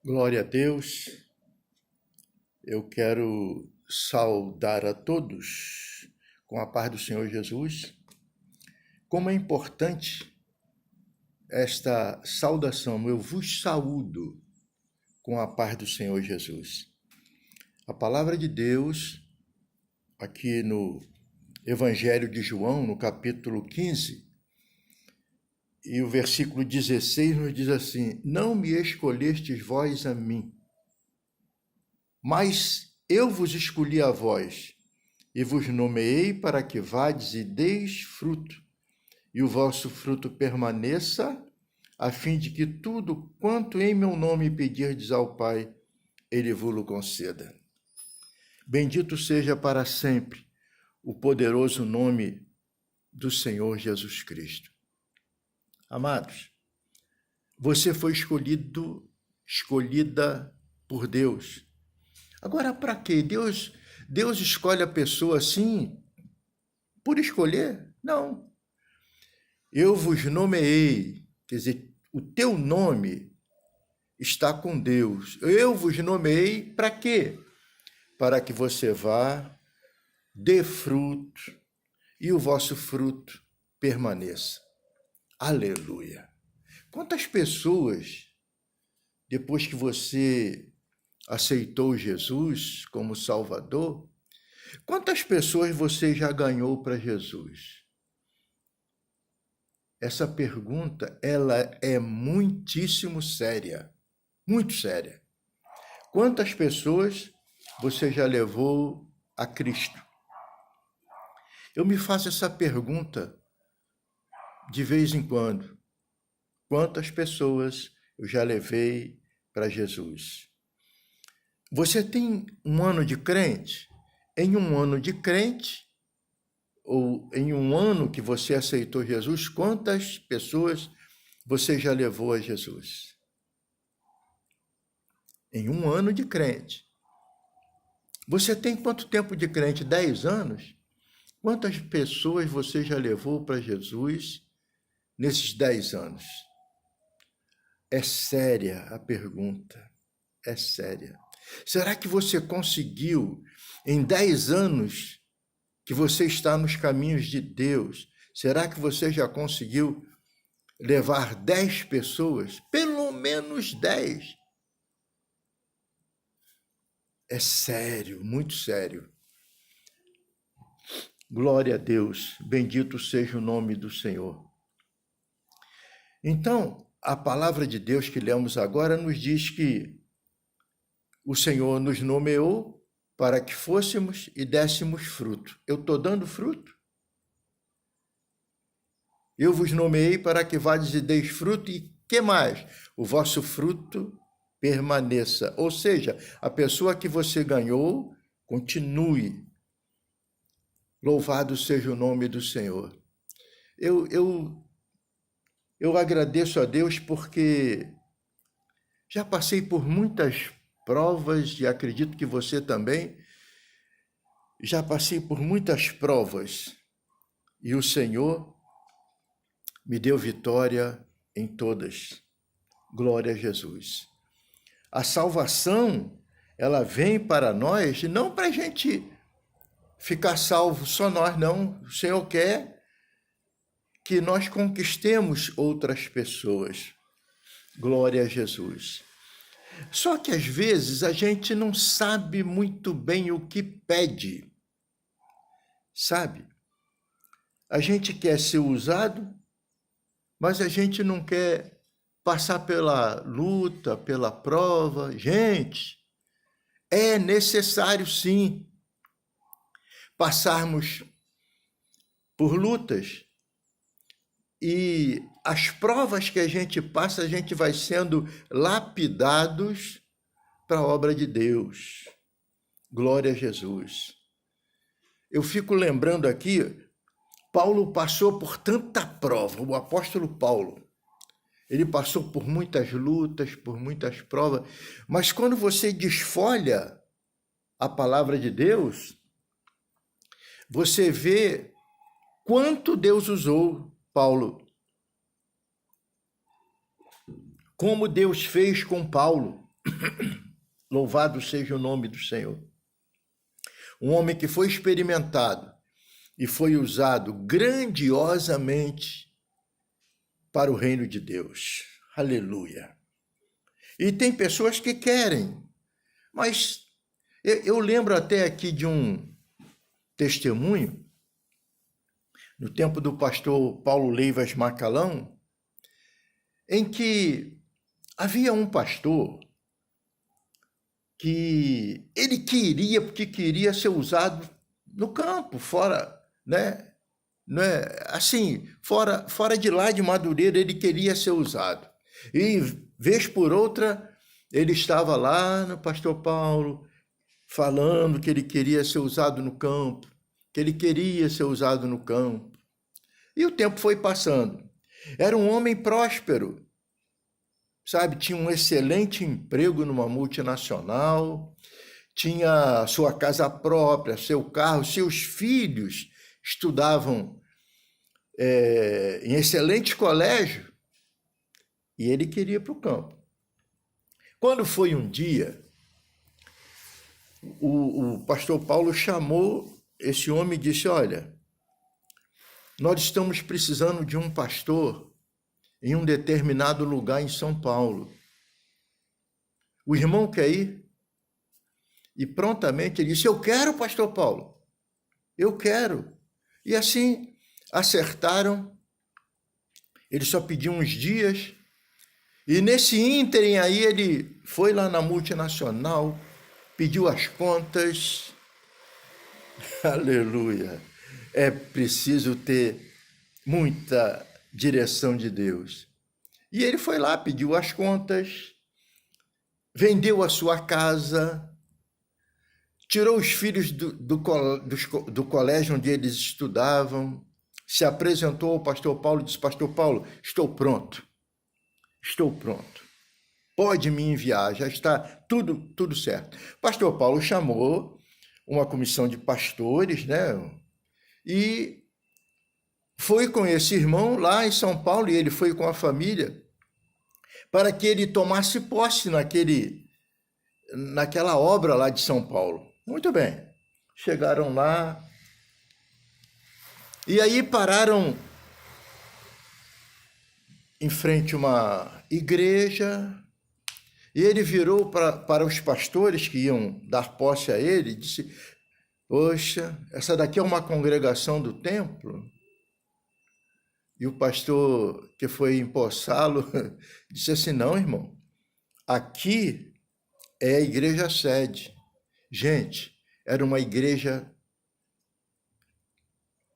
Glória a Deus. Eu quero saudar a todos com a paz do Senhor Jesus. Como é importante esta saudação. Eu vos saúdo com a paz do Senhor Jesus. A palavra de Deus, aqui no Evangelho de João, no capítulo 15, e o versículo 16 nos diz assim: não me escolhestes vós a mim, mas eu vos escolhi a vós, e vos nomeei para que vades e deis fruto, e o vosso fruto permaneça, a fim de que tudo quanto em meu nome pedirdes ao Pai, ele vos conceda. Bendito seja para sempre o poderoso nome do Senhor Jesus Cristo. Amados, você foi escolhida por Deus. Agora, para quê? Deus escolhe a pessoa assim por escolher? Não. Eu vos nomeei, quer dizer, o teu nome está com Deus. Eu vos nomeei para quê? Para que você vá, dê fruto e o vosso fruto permaneça. Aleluia! Quantas pessoas, depois que você aceitou Jesus como Salvador, quantas pessoas você já ganhou para Jesus? Essa pergunta, ela é muitíssimo séria, muito séria. Quantas pessoas você já levou a Cristo? Eu me faço essa pergunta de vez em quando. Quantas pessoas eu já levei para Jesus? Você tem um ano de crente? Em um ano de crente, ou em um ano que você aceitou Jesus, quantas pessoas você já levou a Jesus? Em um ano de crente. Você tem quanto tempo de crente? 10 anos? Quantas pessoas você já levou para Jesus nesses 10 anos? É séria a pergunta, é séria. Será que você conseguiu, em 10 anos que você está nos caminhos de Deus, será que você já conseguiu levar 10 pessoas? Pelo menos 10. É sério, muito sério. Glória a Deus, bendito seja o nome do Senhor. Então, a palavra de Deus que lemos agora nos diz que o Senhor nos nomeou para que fôssemos e dessemos fruto. Eu estou dando fruto? Eu vos nomeei para que vades e deis fruto e que mais? O vosso fruto permaneça. Ou seja, a pessoa que você ganhou, continue. Louvado seja o nome do Senhor. Eu agradeço a Deus porque já passei por muitas provas e acredito que você também. Já passei por muitas provas e o Senhor me deu vitória em todas. Glória a Jesus. A salvação, ela vem para nós, não para a gente ficar salvo só nós, não. O Senhor quer que nós conquistemos outras pessoas. Glória a Jesus. Só que às vezes a gente não sabe muito bem o que pede. Sabe? A gente quer ser usado, mas a gente não quer passar pela luta, pela prova. Gente, é necessário sim passarmos por lutas. E as provas que a gente passa, a gente vai sendo lapidados para a obra de Deus. Glória a Jesus. Eu fico lembrando aqui, Paulo passou por tanta prova, o apóstolo Paulo. Ele passou por muitas lutas, por muitas provas, mas quando você desfolha a palavra de Deus, você vê quanto Deus usou Paulo. Como Deus fez com Paulo. Louvado seja o nome do Senhor. Um homem que foi experimentado e foi usado grandiosamente para o reino de Deus. Aleluia. E tem pessoas que querem, mas eu lembro até aqui de um testemunho, no tempo do pastor Paulo Leivas Macalão, em que havia um pastor que ele queria, porque queria ser usado no campo, fora, né? Não é assim, fora de lá de Madureira, ele queria ser usado. E vez por outra, ele estava lá no pastor Paulo, falando que ele queria ser usado no campo, que ele queria ser usado no campo. E o tempo foi passando. Era um homem próspero, sabe? Tinha um excelente emprego numa multinacional, tinha sua casa própria, seu carro, seus filhos estudavam em excelente colégio, e ele queria ir para o campo. Quando foi um dia, o pastor Paulo chamou esse homem e disse: olha, nós estamos precisando de um pastor em um determinado lugar em São Paulo. O irmão quer ir? E prontamente ele disse: eu quero, pastor Paulo, eu quero. E assim acertaram. Ele só pediu uns dias. E nesse ínterim aí ele foi lá na multinacional, pediu as contas. Aleluia. É preciso ter muita direção de Deus. E ele foi lá, pediu as contas, vendeu a sua casa, tirou os filhos do colégio onde eles estudavam, se apresentou ao pastor Paulo e disse: pastor Paulo, estou pronto, pode me enviar, já está tudo certo. Pastor Paulo chamou uma comissão de pastores, né? E foi com esse irmão lá em São Paulo, e ele foi com a família, para que ele tomasse posse naquela obra lá de São Paulo. Muito bem, chegaram lá, e aí pararam em frente a uma igreja, e ele virou para os pastores que iam dar posse a ele e disse: poxa, essa daqui é uma congregação do templo? E o pastor que foi empossá-lo disse assim: não, irmão, aqui é a igreja sede. Gente, era uma igreja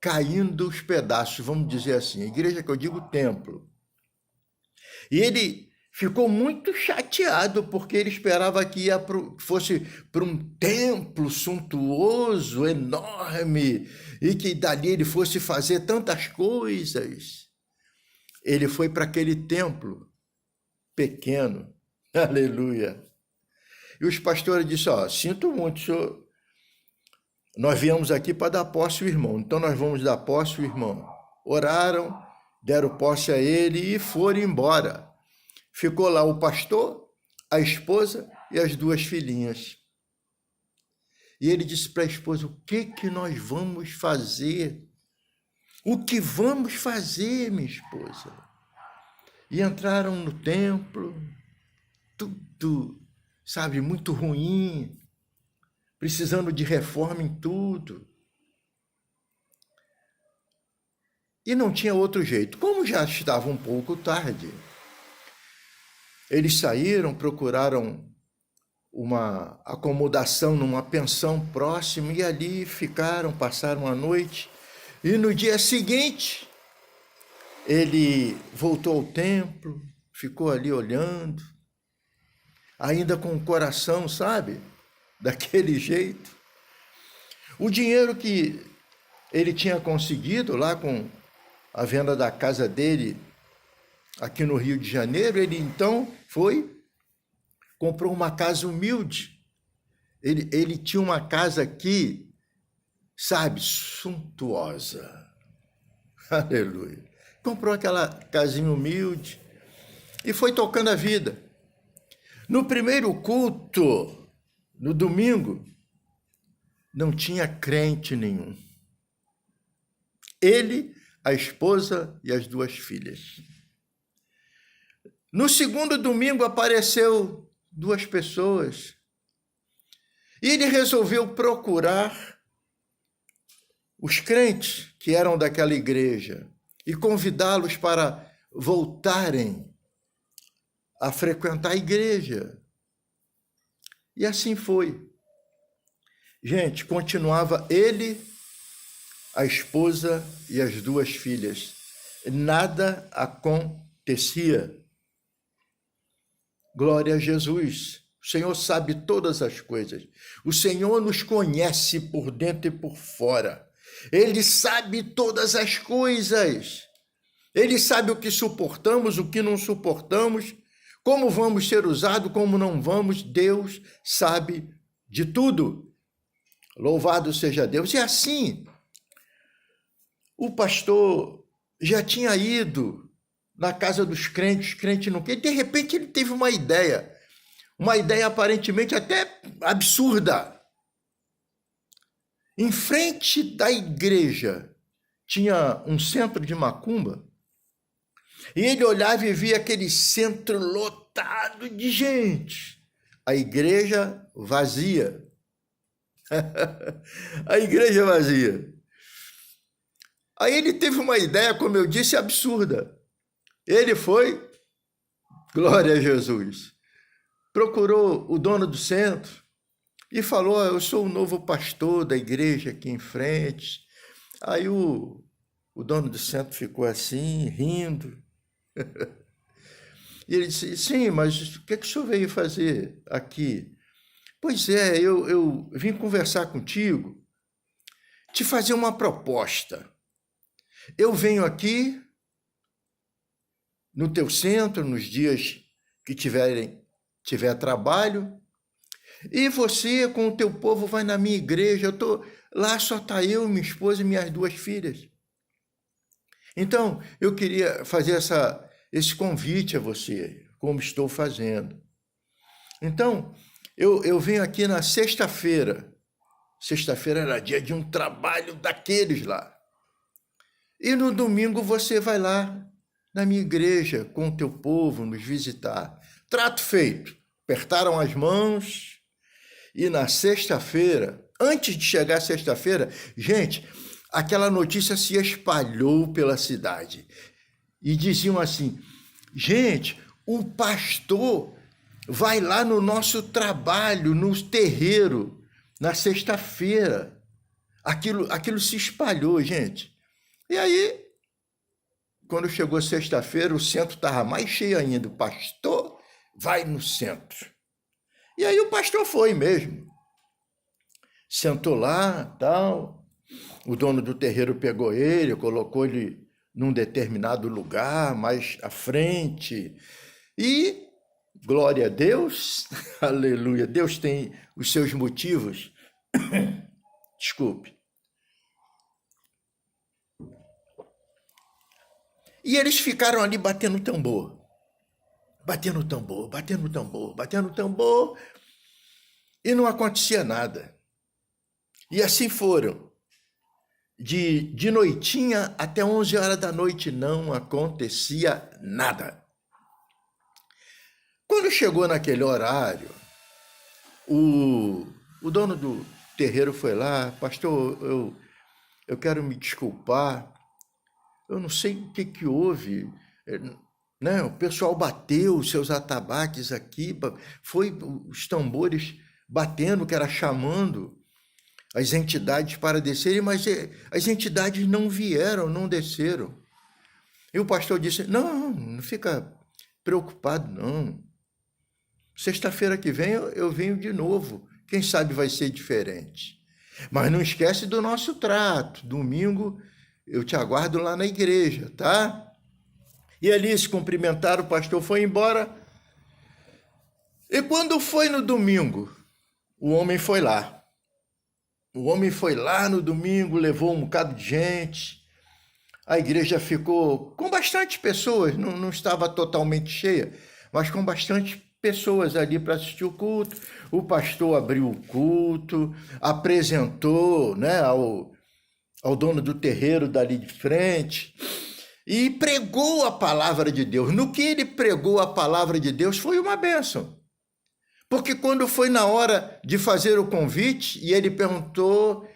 caindo os pedaços, vamos dizer assim, a igreja que eu digo templo. E ele ficou muito chateado, porque ele esperava que fosse para um templo suntuoso, enorme, e que dali ele fosse fazer tantas coisas. Ele foi para aquele templo pequeno, aleluia. E os pastores disseram: sinto muito, senhor, nós viemos aqui para dar posse ao irmão, então nós vamos dar posse ao irmão. Oraram, deram posse a ele e foram embora. Ficou lá o pastor, a esposa e as duas filhinhas. E ele disse para a esposa: o que nós vamos fazer? O que vamos fazer, minha esposa? E entraram no templo, tudo, sabe, muito ruim, precisando de reforma em tudo. E não tinha outro jeito. Como já estava um pouco tarde, eles saíram, procuraram uma acomodação numa pensão próxima e ali ficaram, passaram a noite. E no dia seguinte, ele voltou ao templo, ficou ali olhando, ainda com o coração, sabe, daquele jeito. O dinheiro que ele tinha conseguido lá com a venda da casa dele aqui no Rio de Janeiro, ele então comprou uma casa humilde. Ele tinha uma casa aqui, sabe, suntuosa. Aleluia. Comprou aquela casinha humilde e foi tocando a vida. No primeiro culto, no domingo, não tinha crente nenhum. Ele, a esposa e as 2 filhas. No segundo domingo apareceu 2 pessoas. E ele resolveu procurar os crentes que eram daquela igreja e convidá-los para voltarem a frequentar a igreja. E assim foi. Gente, continuava ele, a esposa e as 2 filhas. Nada acontecia. Glória a Jesus. O Senhor sabe todas as coisas. O Senhor nos conhece por dentro e por fora. Ele sabe todas as coisas. Ele sabe o que suportamos, o que não suportamos, como vamos ser usados, como não vamos. Deus sabe de tudo. Louvado seja Deus. E assim, o pastor já tinha ido na casa dos crentes, crente não quer. De repente ele teve uma ideia aparentemente até absurda. Em frente da igreja tinha um centro de macumba, e ele olhava e via aquele centro lotado de gente, a igreja vazia. A igreja vazia. Aí ele teve uma ideia, como eu disse, absurda. Ele foi, glória a Jesus, procurou o dono do centro e falou: eu sou o novo pastor da igreja aqui em frente. Aí o dono do centro ficou assim, rindo. E ele disse: sim, mas o que o senhor veio fazer aqui? Pois é, eu vim conversar contigo, te fazer uma proposta. Eu venho aqui no teu centro, nos dias que tiver trabalho, e você com o teu povo vai na minha igreja. Lá só está eu, minha esposa e minhas 2 filhas. Então, eu queria fazer esse convite a você, como estou fazendo. Então, eu venho aqui na sexta-feira. Sexta-feira era dia de um trabalho daqueles lá. E no domingo você vai lá na minha igreja com o teu povo nos visitar. Trato feito. Apertaram as mãos e na sexta-feira, antes de chegar a sexta-feira, gente, aquela notícia se espalhou pela cidade. E diziam assim: gente, o pastor vai lá no nosso trabalho, no terreiro, na sexta-feira. Aquilo se espalhou, gente. E aí, quando chegou sexta-feira, o centro estava mais cheio ainda. O pastor vai no centro. E aí o pastor foi mesmo. Sentou lá, tal. O dono do terreiro pegou ele, colocou ele num determinado lugar, mais à frente. E, glória a Deus, aleluia, Deus tem os seus motivos. Desculpe. E eles ficaram ali batendo tambor. Batendo tambor, batendo tambor, batendo tambor. E não acontecia nada. E assim foram. De noitinha até 11 horas da noite não acontecia nada. Quando chegou naquele horário, o dono do terreiro foi lá: pastor, eu quero me desculpar, eu não sei o que houve, né? O pessoal bateu os seus atabaques aqui, foi os tambores batendo, que era chamando as entidades para descerem, mas as entidades não vieram, não desceram. E o pastor disse: não fica preocupado, não. Sexta-feira que vem eu venho de novo. Quem sabe vai ser diferente. Mas não esquece do nosso trato. Domingo eu te aguardo lá na igreja, tá? E ali se cumprimentaram, o pastor foi embora. E quando foi no domingo, o homem foi lá. O homem foi lá no domingo, levou um bocado de gente. A igreja ficou com bastante pessoas, não estava totalmente cheia, mas com bastante pessoas ali para assistir o culto. O pastor abriu o culto, apresentou, né, ao dono do terreiro dali de frente e pregou a palavra de Deus. No que ele pregou a palavra de Deus foi uma bênção. Porque quando foi na hora de fazer o convite e ele perguntou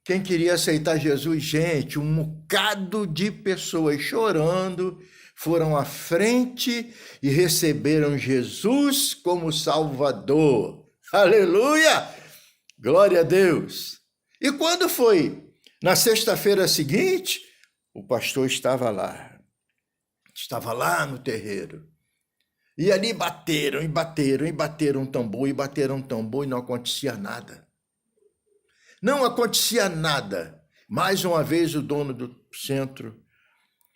quem queria aceitar Jesus, gente, um bocado de pessoas chorando foram à frente e receberam Jesus como Salvador. Aleluia! Glória a Deus! E quando foi? Na sexta-feira seguinte, o pastor estava lá no terreiro. E ali bateram tambor, e não acontecia nada. Não acontecia nada. Mais uma vez o dono do centro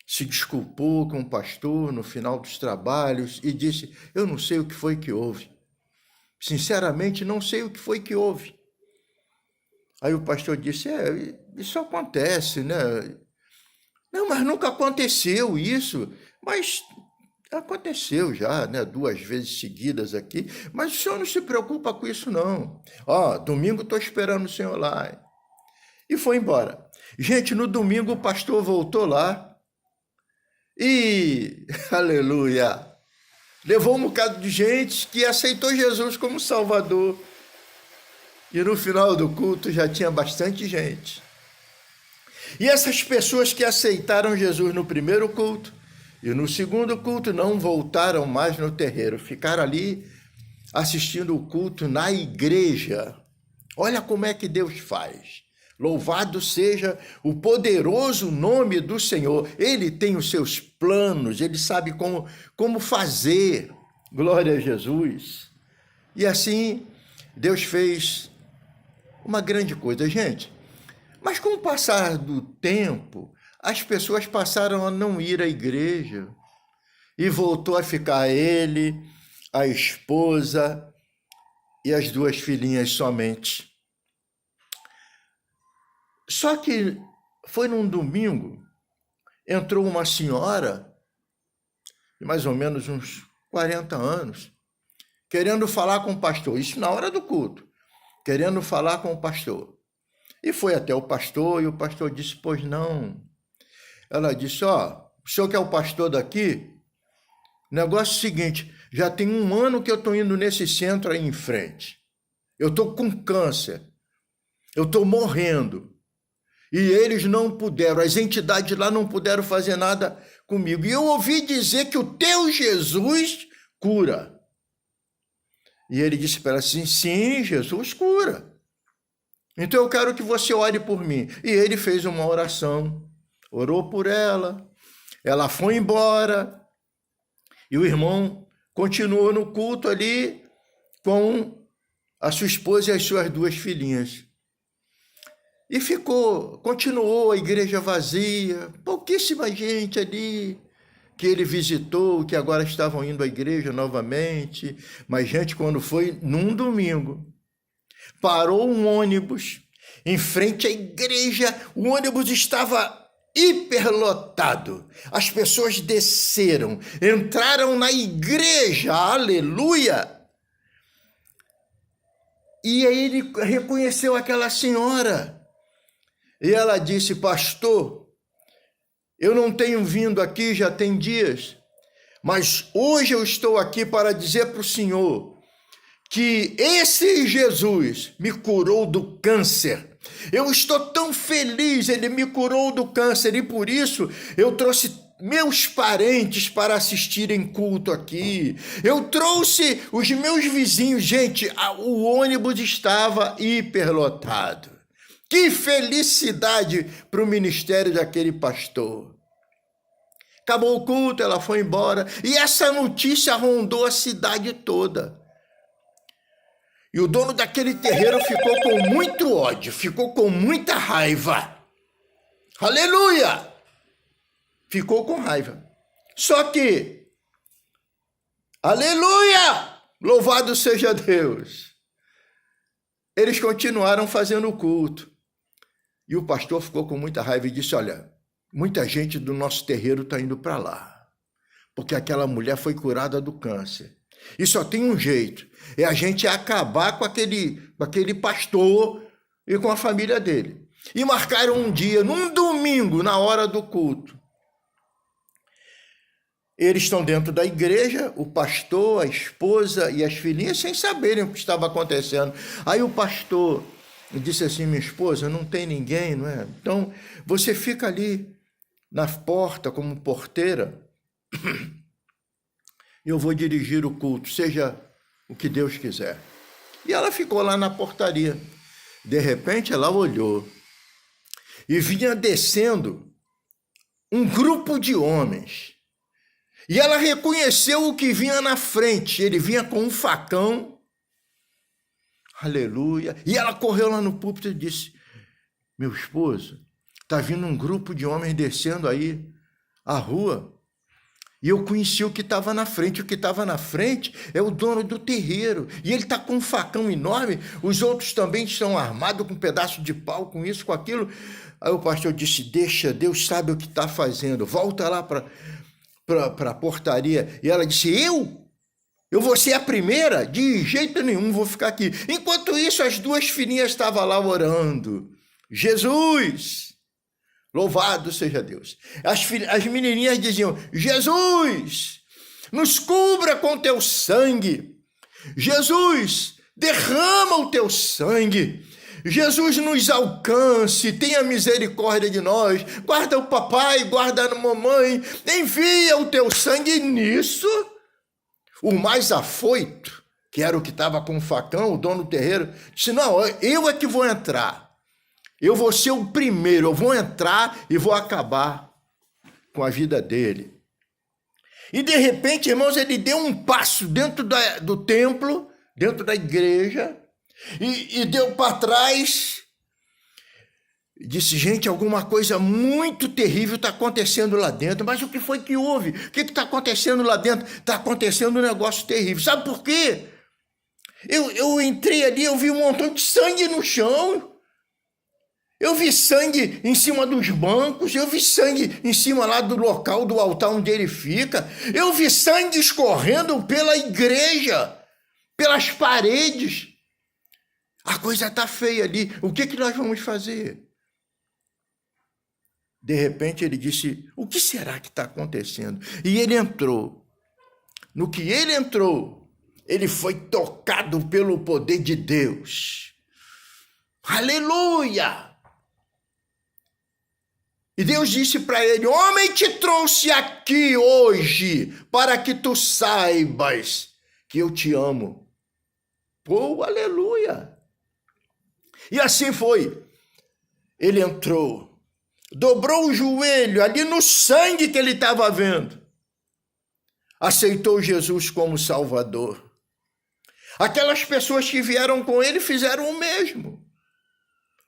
se desculpou com o pastor no final dos trabalhos e disse, eu não sei o que foi que houve. Sinceramente, não sei o que foi que houve. Aí o pastor disse, isso acontece, né? Não, mas nunca aconteceu isso. Mas aconteceu já, né? 2 vezes seguidas aqui. Mas o senhor não se preocupa com isso, não. Domingo estou esperando o senhor lá. E foi embora. Gente, no domingo o pastor voltou lá e, aleluia, levou um bocado de gente que aceitou Jesus como Salvador. E no final do culto já tinha bastante gente. E essas pessoas que aceitaram Jesus no primeiro culto e no segundo culto não voltaram mais no terreiro, ficaram ali assistindo o culto na igreja. Olha como é que Deus faz. Louvado seja o poderoso nome do Senhor. Ele tem os seus planos, ele sabe como fazer. Glória a Jesus. E assim, Deus fez uma grande coisa, gente. Mas com o passar do tempo, as pessoas passaram a não ir à igreja e voltou a ficar ele, a esposa e as 2 filhinhas somente. Só que foi num domingo, entrou uma senhora de mais ou menos uns 40 anos, querendo falar com o pastor, isso na hora do culto, querendo falar com o pastor. E foi até o pastor, e o pastor disse, pois não. Ela disse, o senhor que é o pastor daqui? O negócio é o seguinte, já tem 1 ano que eu estou indo nesse centro aí em frente. Eu estou com câncer. Eu estou morrendo. E eles não puderam, as entidades lá não puderam fazer nada comigo. E eu ouvi dizer que o teu Jesus cura. E ele disse para ela assim, sim, Jesus cura. Então eu quero que você ore por mim. E ele fez uma oração, orou por ela, ela foi embora, e o irmão continuou no culto ali com a sua esposa e as suas 2 filhinhas. E continuou a igreja vazia, pouquíssima gente ali que ele visitou, que agora estavam indo à igreja novamente. Mas, gente, quando foi num domingo, parou um ônibus em frente à igreja, o ônibus estava hiperlotado. As pessoas desceram, entraram na igreja, aleluia! E aí ele reconheceu aquela senhora. E ela disse, pastor, eu não tenho vindo aqui já tem dias, mas hoje eu estou aqui para dizer para o senhor que esse Jesus me curou do câncer. Eu estou tão feliz, ele me curou do câncer e por isso eu trouxe meus parentes para assistirem culto aqui. Eu trouxe os meus vizinhos. Gente, o ônibus estava hiperlotado. Que felicidade para o ministério daquele pastor. Acabou o culto, ela foi embora e essa notícia rondou a cidade toda. E o dono daquele terreiro ficou com muito ódio, ficou com muita raiva. Aleluia! Ficou com raiva. Só que, aleluia! Louvado seja Deus! Eles continuaram fazendo o culto. E o pastor ficou com muita raiva e disse, olha, muita gente do nosso terreiro está indo para lá, porque aquela mulher foi curada do câncer. E só tem um jeito, é a gente acabar com aquele pastor e com a família dele. E marcaram um dia, num domingo, na hora do culto. Eles estão dentro da igreja, o pastor, a esposa e as filhinhas, sem saberem o que estava acontecendo. Aí o pastor disse assim: minha esposa, não tem ninguém, não é? Então, você fica ali na porta como porteira, eu vou dirigir o culto, seja o que Deus quiser. E ela ficou lá na portaria. De repente, ela olhou e vinha descendo um grupo de homens. E ela reconheceu o que vinha na frente. Ele vinha com um facão. Aleluia. E ela correu lá no púlpito e disse: meu esposo, está vindo um grupo de homens descendo aí a rua. E eu conheci o que estava na frente. O que estava na frente é o dono do terreiro. E ele está com um facão enorme. Os outros também estão armados com um pedaço de pau, com isso, com aquilo. Aí o pastor disse: deixa, Deus sabe o que está fazendo. Volta lá para a portaria. E ela disse: eu vou ser a primeira? De jeito nenhum, vou ficar aqui. Enquanto isso, as duas filhinhas estavam lá orando. Jesus, louvado seja Deus. As menininhas diziam: Jesus, nos cubra com teu sangue. Jesus, derrama o teu sangue. Jesus, nos alcance, tenha misericórdia de nós, guarda o papai, guarda a mamãe, envia o teu sangue. Nisso, o mais afoito, que era o que estava com o facão, o dono do terreiro, disse: não, eu é que vou entrar, eu vou ser o primeiro, eu vou entrar e vou acabar com a vida dele. E de repente, irmãos, ele deu um passo dentro do templo, dentro da igreja, e deu para trás, disse: gente, alguma coisa muito terrível está acontecendo lá dentro. Mas o que foi que houve? O que está acontecendo lá dentro? Está acontecendo um negócio terrível. Sabe por quê? Eu entrei ali, eu vi um montão de sangue no chão, eu vi sangue em cima dos bancos, eu vi sangue em cima lá do local, do altar onde ele fica, eu vi sangue escorrendo pela igreja, pelas paredes. A coisa está feia ali. O que nós vamos fazer? De repente ele disse: o que será que está acontecendo? E ele entrou. No que ele entrou, ele foi tocado pelo poder de Deus. Aleluia! E Deus disse para ele: homem, te trouxe aqui hoje para que tu saibas que eu te amo. Pô, aleluia! E assim foi. Ele entrou, dobrou o joelho ali no sangue que ele estava vendo, aceitou Jesus como Salvador. Aquelas pessoas que vieram com ele fizeram o mesmo.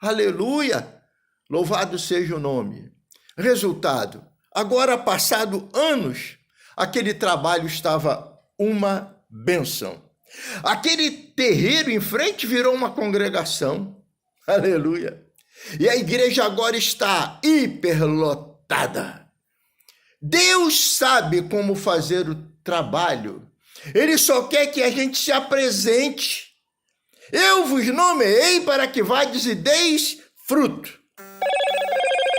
Aleluia! Louvado seja o nome. Resultado: agora, passado anos, aquele trabalho estava uma bênção. Aquele terreiro em frente virou uma congregação. Aleluia! E a igreja agora está hiperlotada. Deus sabe como fazer o trabalho. Ele só quer que a gente se apresente. Eu vos nomeei para que vades e deis fruto,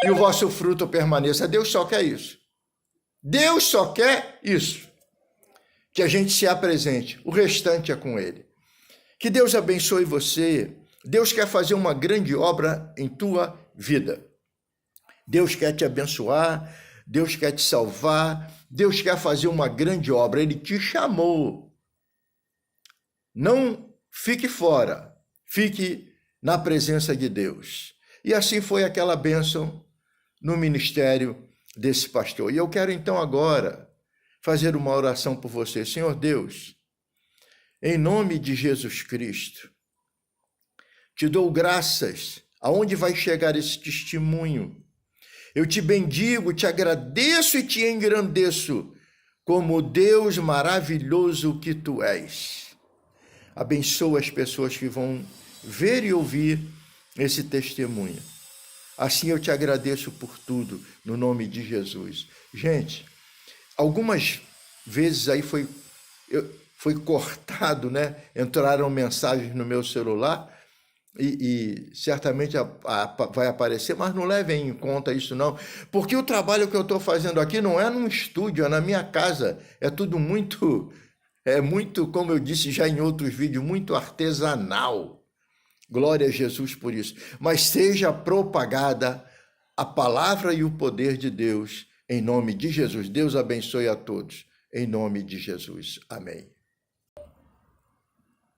e o vosso fruto permaneça. Deus só quer isso. Deus só quer isso. Que a gente se apresente. O restante é com ele. Que Deus abençoe você. Deus quer fazer uma grande obra em tua vida. Deus quer te abençoar, Deus quer te salvar, Deus quer fazer uma grande obra. Ele te chamou. Não fique fora, fique na presença de Deus. E assim foi aquela bênção no ministério desse pastor. E eu quero então agora fazer uma oração por você. Senhor Deus, em nome de Jesus Cristo, te dou graças aonde vai chegar esse testemunho. Eu te bendigo, te agradeço e te engrandeço como Deus maravilhoso que tu és. Abençoa as pessoas que vão ver e ouvir esse testemunho. Assim eu te agradeço por tudo, no nome de Jesus. Gente, algumas vezes aí foi cortado, né? Entraram mensagens no meu celular e certamente vai aparecer, mas não levem em conta isso não, porque o trabalho que eu estou fazendo aqui não é num estúdio, é na minha casa, é tudo muito, como eu disse já em outros vídeos, muito artesanal. Glória a Jesus por isso. Mas seja propagada a palavra e o poder de Deus em nome de Jesus. Deus abençoe a todos. Em nome de Jesus. Amém.